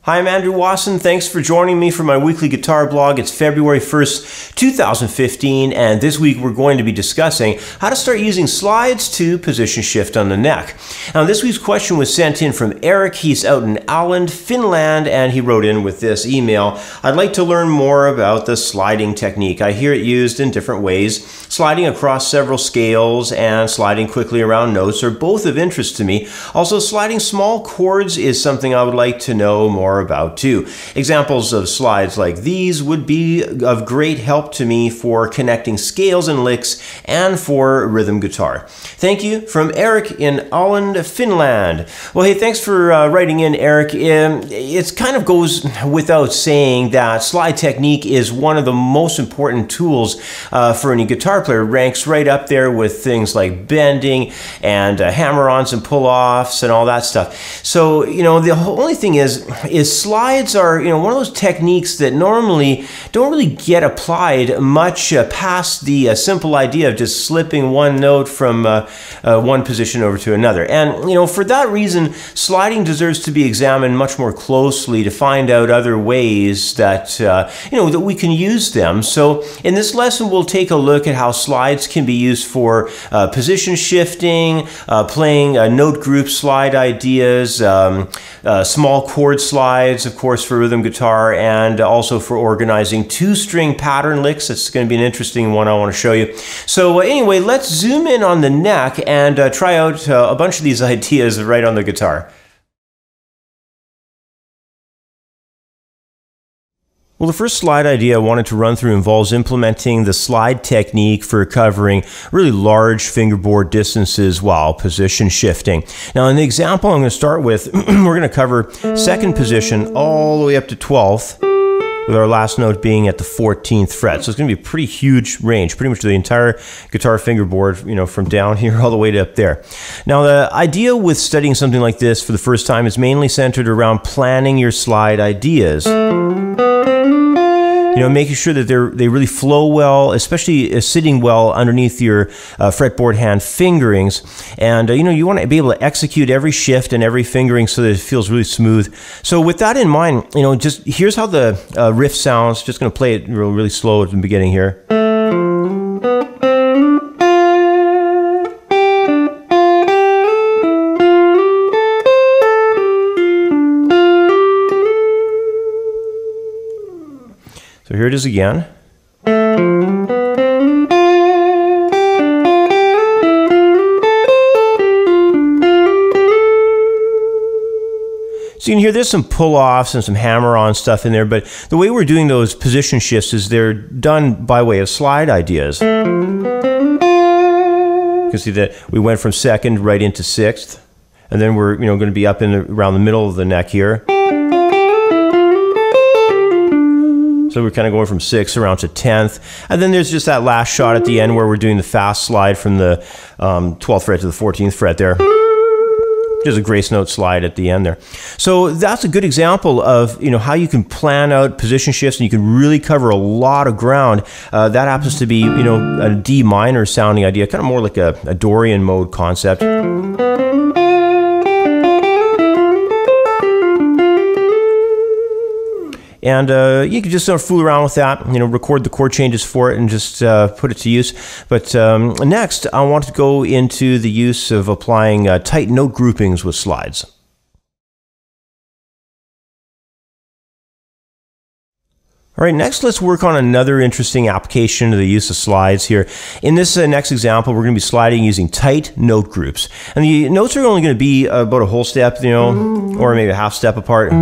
Hi, I'm Andrew Wasson. Thanks for joining me for my weekly guitar blog. It's February 1st, 2015, and this week we're going to be discussing how to start using slides to position shift on the neck. Now, this week's question was sent in from Erik. He's out in Finland, and he wrote in with this email. I'd like to learn more about the sliding technique. I hear it used in different ways. Sliding across several scales and sliding quickly around notes are both of interest to me. Also, sliding small chords is something I would like to know more about too. Examples of slides like these would be of great help to me for connecting scales and licks and for rhythm guitar. Thank you, from Erik in Åland, Finland. Well, hey, thanks for writing in, Erik. It kind of goes without saying that slide technique is one of the most important tools for any guitar player. It ranks right up there with things like bending and hammer-ons and pull-offs and all that stuff. So, the only thing is slides are, one of those techniques that normally don't really get applied much past the simple idea of just slipping one note from one position over to another. And, for that reason, sliding deserves to be examined much more closely to find out other ways that, that we can use them. So in this lesson, we'll take a look at how slides can be used for position shifting, playing note group slide ideas, small chord slides, of course, for rhythm guitar, and also for organizing two-string pattern licks. It's going to be an interesting one I want to show you. So anyway, let's zoom in on the neck and try out a bunch of these ideas right on the guitar. Well, the first slide idea I wanted to run through involves implementing the slide technique for covering really large fingerboard distances while position shifting. Now, in the example I'm going to start with, we're going to cover second position all the way up to 12th, with our last note being at the 14th fret. So it's going to be a pretty huge range, pretty much the entire guitar fingerboard, from down here all the way to up there. Now, the idea with studying something like this for the first time is mainly centered around planning your slide ideas. Making sure that they really flow well, especially sitting well underneath your fretboard hand fingerings. And, you want to be able to execute every shift and every fingering so that it feels really smooth. So with that in mind, just here's how the riff sounds. Just going to play it really slow at the beginning here. So here it is again. So you can hear there's some pull-offs and some hammer-on stuff in there, but the way we're doing those position shifts is they're done by way of slide ideas. You can see that we went from second right into sixth, and then we're going to be up around the middle of the neck here. So we're kind of going from 6th around to 10th. And then there's just that last shot at the end where we're doing the fast slide from the 12th fret to the 14th fret there. There's a grace note slide at the end there. So that's a good example of how you can plan out position shifts and you can really cover a lot of ground. That happens to be a D minor sounding idea, kind of more like a Dorian mode concept. And you can just sort of fool around with that, record the chord changes for it and just put it to use. But next, I want to go into the use of applying tight note groupings with slides. All right, next let's work on another interesting application of the use of slides here. In this next example, we're going to be sliding using tight note groups. And the notes are only going to be about a whole step, or maybe a half step apart.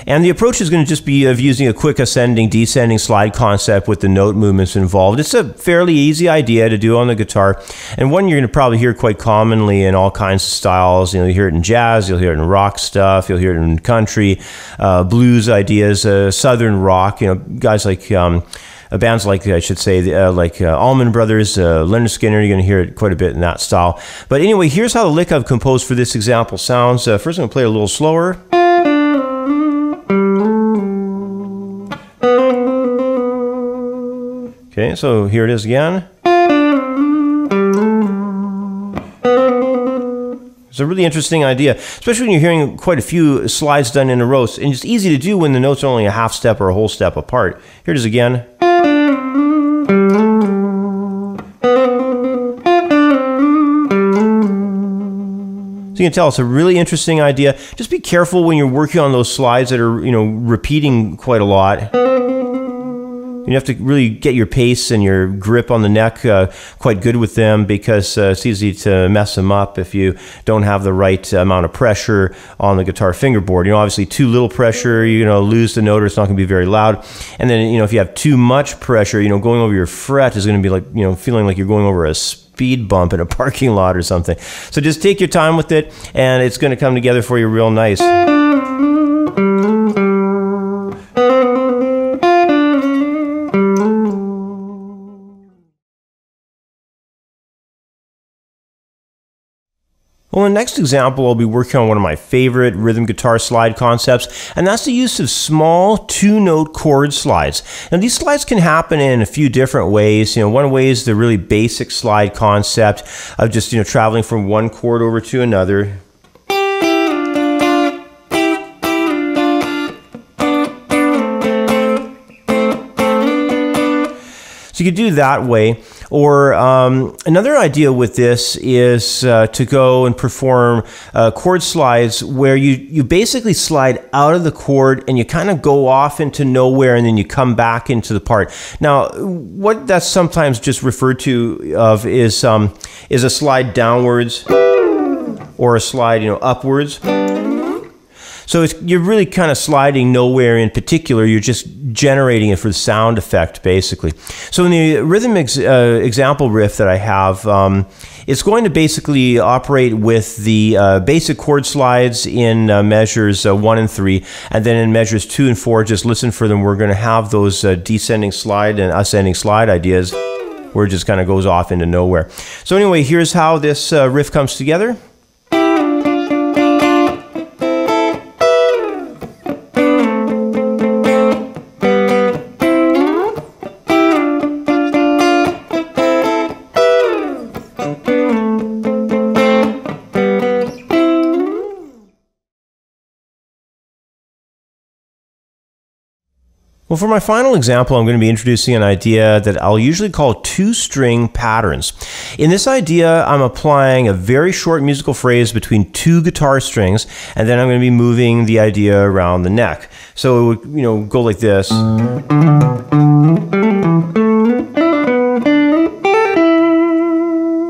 And the approach is going to just be of using a quick ascending, descending slide concept with the note movements involved. It's a fairly easy idea to do on the guitar, and one you're going to probably hear quite commonly in all kinds of styles. You hear it in jazz, you'll hear it in rock stuff, you'll hear it in country, blues ideas, southern rock. Guys like bands like, I should say, Allman Brothers, Leonard Skinner. You're going to hear it quite a bit in that style. But anyway, here's how the lick I've composed for this example sounds. First, I'm going to play it a little slower. Okay, so here it is again. It's a really interesting idea, especially when you're hearing quite a few slides done in a row. And it's easy to do when the notes are only a half step or a whole step apart. Here it is again. So you can tell it's a really interesting idea. Just be careful when you're working on those slides that are, repeating quite a lot. You have to really get your pace and your grip on the neck quite good with them, because it's easy to mess them up if you don't have the right amount of pressure on the guitar fingerboard. Obviously too little pressure, you're going to lose the note, or it's not going to be very loud. And then, if you have too much pressure, going over your fret is going to be like, feeling like you're going over a speed bump in a parking lot or something. So just take your time with it, and it's going to come together for you real nice. Well, in the next example, I'll be working on one of my favorite rhythm guitar slide concepts, and that's the use of small two-note chord slides. Now, these slides can happen in a few different ways. One way is the really basic slide concept of just, traveling from one chord over to another. So you could do that way. Or another idea with this is to go and perform chord slides where you basically slide out of the chord and you kind of go off into nowhere, and then you come back into the part. Now, what that's sometimes just referred to of is a slide downwards or a slide upwards. So you're really kind of sliding nowhere in particular, you're just generating it for the sound effect, basically. So in the rhythm example riff that I have, it's going to basically operate with the basic chord slides in measures 1 and 3, and then in measures 2 and 4, just listen for them. We're going to have those descending slide and ascending slide ideas where it just kind of goes off into nowhere. So anyway, here's how this riff comes together. Well, for my final example, I'm going to be introducing an idea that I'll usually call two-string patterns. In this idea, I'm applying a very short musical phrase between two guitar strings, and then I'm going to be moving the idea around the neck. So it would, go like this.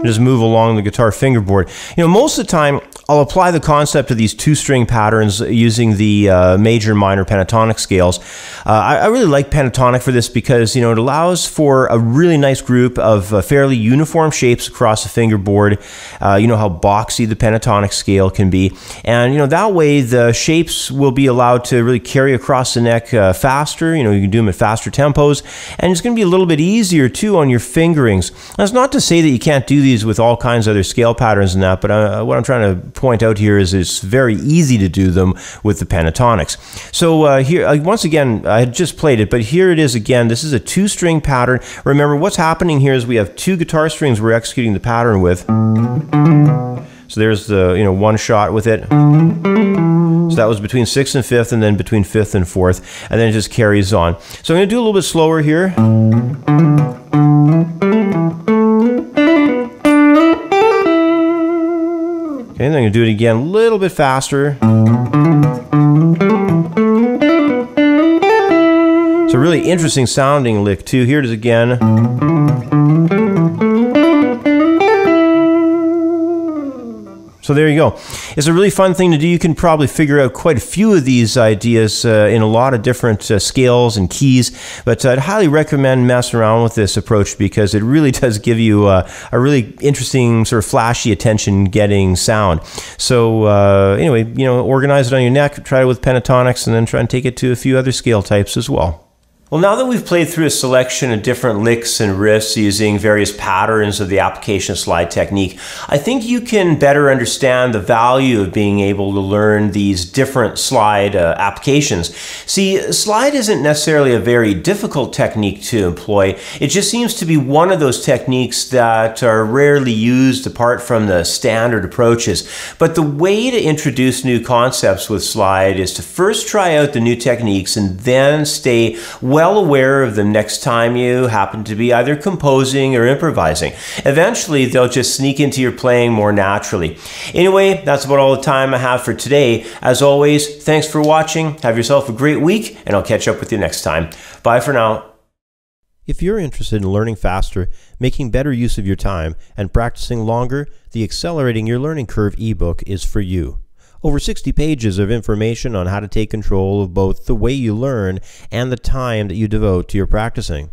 Just move along the guitar fingerboard. Most of the time, I'll apply the concept of these two-string patterns using the major and minor pentatonic scales. I really like pentatonic for this because, it allows for a really nice group of fairly uniform shapes across the fingerboard. You know how boxy the pentatonic scale can be. And, that way the shapes will be allowed to really carry across the neck faster. You can do them at faster tempos. And it's going to be a little bit easier, too, on your fingerings. That's not to say that you can't do these with all kinds of other scale patterns and that, but what I'm trying to point out here is it's very easy to do them with the pentatonics. So here, once again, I had just played it, but here it is again. This is a two-string pattern. Remember, what's happening here is we have two guitar strings we're executing the pattern with. So there's the one shot with it. So that was between 6th and 5th, and then between 5th and 4th, and then it just carries on. So I'm going to do a little bit slower here. Okay, and then I'm going to do it again a little bit faster. It's a really interesting sounding lick too. Here it is again. So there you go. It's a really fun thing to do. You can probably figure out quite a few of these ideas in a lot of different scales and keys, but I'd highly recommend messing around with this approach because it really does give you a really interesting sort of flashy attention-getting sound. So anyway, organize it on your neck, try it with pentatonics, and then try and take it to a few other scale types as well. Well, now that we've played through a selection of different licks and riffs using various patterns of the application slide technique, I think you can better understand the value of being able to learn these different slide applications. See, slide isn't necessarily a very difficult technique to employ. It just seems to be one of those techniques that are rarely used apart from the standard approaches. But the way to introduce new concepts with slide is to first try out the new techniques and then stay well aware of them next time you happen to be either composing or improvising. Eventually, they'll just sneak into your playing more naturally. Anyway, that's about all the time I have for today. As always, thanks for watching. Have yourself a great week, and I'll catch up with you next time. Bye for now. If you're interested in learning faster, making better use of your time, and practicing longer, the Accelerating Your Learning Curve ebook is for you. Over 60 pages of information on how to take control of both the way you learn and the time that you devote to your practicing.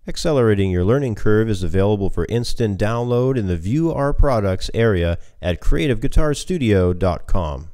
Accelerating Your Learning Curve is available for instant download in the View Our Products area at creativeguitarstudio.com.